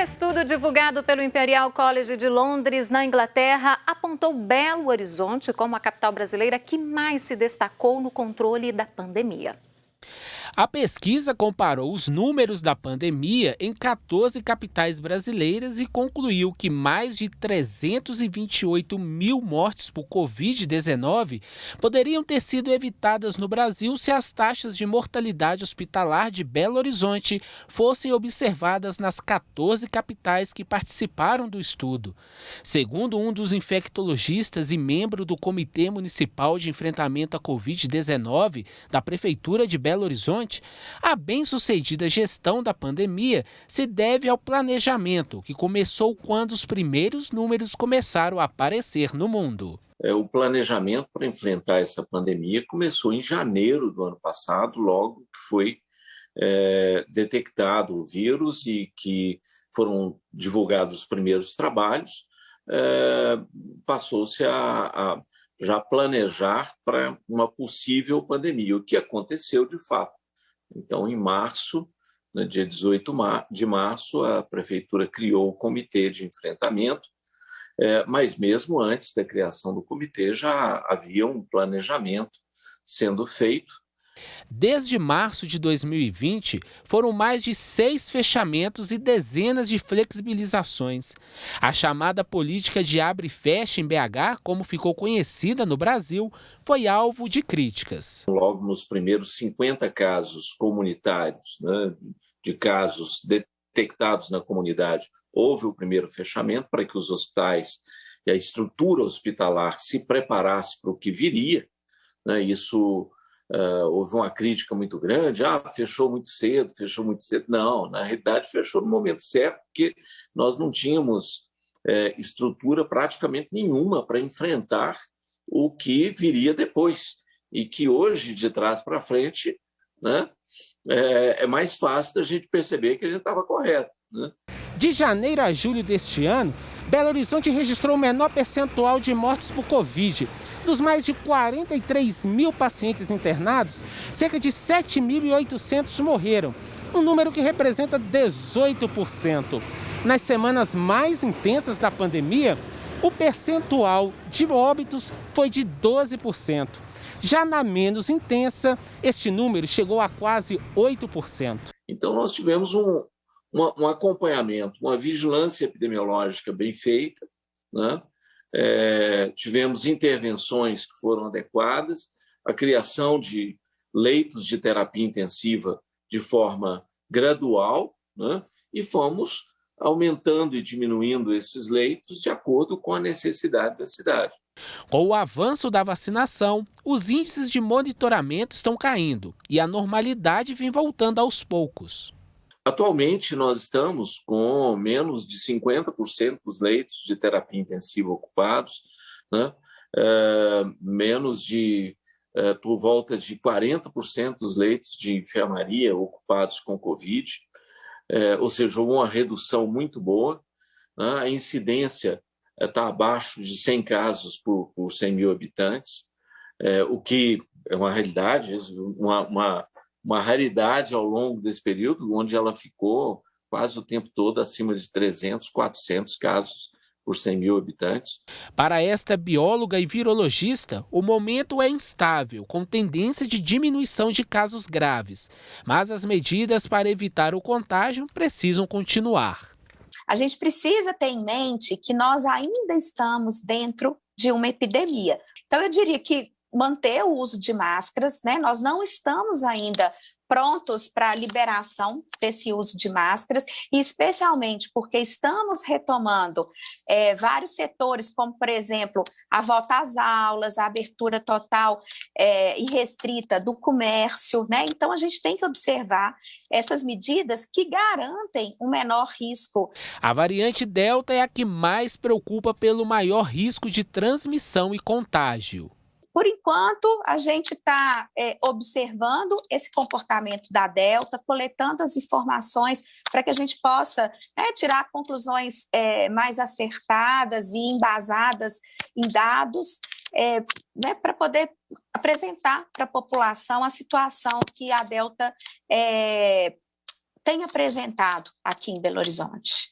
estudo divulgado pelo Imperial College de Londres, na Inglaterra, apontou Belo Horizonte como a capital brasileira que mais se destacou no controle da pandemia. A pesquisa comparou os números da pandemia em 14 capitais brasileiras e concluiu que mais de 328 mil mortes por Covid-19 poderiam ter sido evitadas no Brasil se as taxas de mortalidade hospitalar de Belo Horizonte fossem observadas nas 14 capitais que participaram do estudo. Segundo um dos infectologistas e membro do Comitê Municipal de Enfrentamento à Covid-19 da Prefeitura de Belo Horizonte, a bem-sucedida gestão da pandemia se deve ao planejamento, que começou quando os primeiros números começaram a aparecer no mundo. O planejamento para enfrentar essa pandemia começou em janeiro do ano passado, logo que foi detectado o vírus e que foram divulgados os primeiros trabalhos, passou-se a já planejar para uma possível pandemia, o que aconteceu de fato. Então, em março, no dia 18 de março, a Prefeitura criou o Comitê de Enfrentamento, mas mesmo antes da criação do comitê já havia um planejamento sendo feito. Desde março de 2020, foram mais de 6 fechamentos e dezenas de flexibilizações. A chamada política de abre e fecha em BH, como ficou conhecida no Brasil, foi alvo de críticas. Logo nos primeiros 50 casos comunitários, né, de casos detectados na comunidade, houve o primeiro fechamento para que os hospitais e a estrutura hospitalar se preparasse para o que viria, né, isso... houve uma crítica muito grande, fechou muito cedo. Não, na realidade fechou no momento certo, porque nós não tínhamos estrutura praticamente nenhuma para enfrentar o que viria depois. E que hoje, de trás para frente, né, é mais fácil da gente perceber que a gente estava correto, né? De janeiro a julho deste ano, Belo Horizonte registrou o menor percentual de mortes por Covid. Dos mais de 43 mil pacientes internados, cerca de 7.800 morreram, um número que representa 18%. Nas semanas mais intensas da pandemia, o percentual de óbitos foi de 12%. Já na menos intensa, este número chegou a quase 8%. Então, nós tivemos um acompanhamento, uma vigilância epidemiológica bem feita, né? Tivemos intervenções que foram adequadas, a criação de leitos de terapia intensiva de forma gradual, né? E fomos aumentando e diminuindo esses leitos de acordo com a necessidade da cidade. Com o avanço da vacinação, os índices de monitoramento estão caindo e a normalidade vem voltando aos poucos. Atualmente, nós estamos com menos de 50% dos leitos de terapia intensiva ocupados, né? Por volta de 40% dos leitos de enfermaria ocupados com Covid, ou seja, uma redução muito boa, né? A incidência está abaixo de 100 casos por 100 mil habitantes, o que é uma realidade, uma raridade ao longo desse período, onde ela ficou quase o tempo todo acima de 300, 400 casos por 100 mil habitantes. Para esta bióloga e virologista, o momento é instável, com tendência de diminuição de casos graves, mas as medidas para evitar o contágio precisam continuar. A gente precisa ter em mente que nós ainda estamos dentro de uma epidemia. Então, eu diria que manter o uso de máscaras, né? Nós não estamos ainda prontos para a liberação desse uso de máscaras, e especialmente porque estamos retomando vários setores, como, por exemplo, a volta às aulas, a abertura total e restrita do comércio, né? Então, a gente tem que observar essas medidas que garantem um menor risco. A variante Delta é a que mais preocupa pelo maior risco de transmissão e contágio. Por enquanto, a gente está observando esse comportamento da Delta, coletando as informações para que a gente possa tirar conclusões mais acertadas e embasadas em dados, para poder apresentar para a população a situação que a Delta tem apresentado aqui em Belo Horizonte.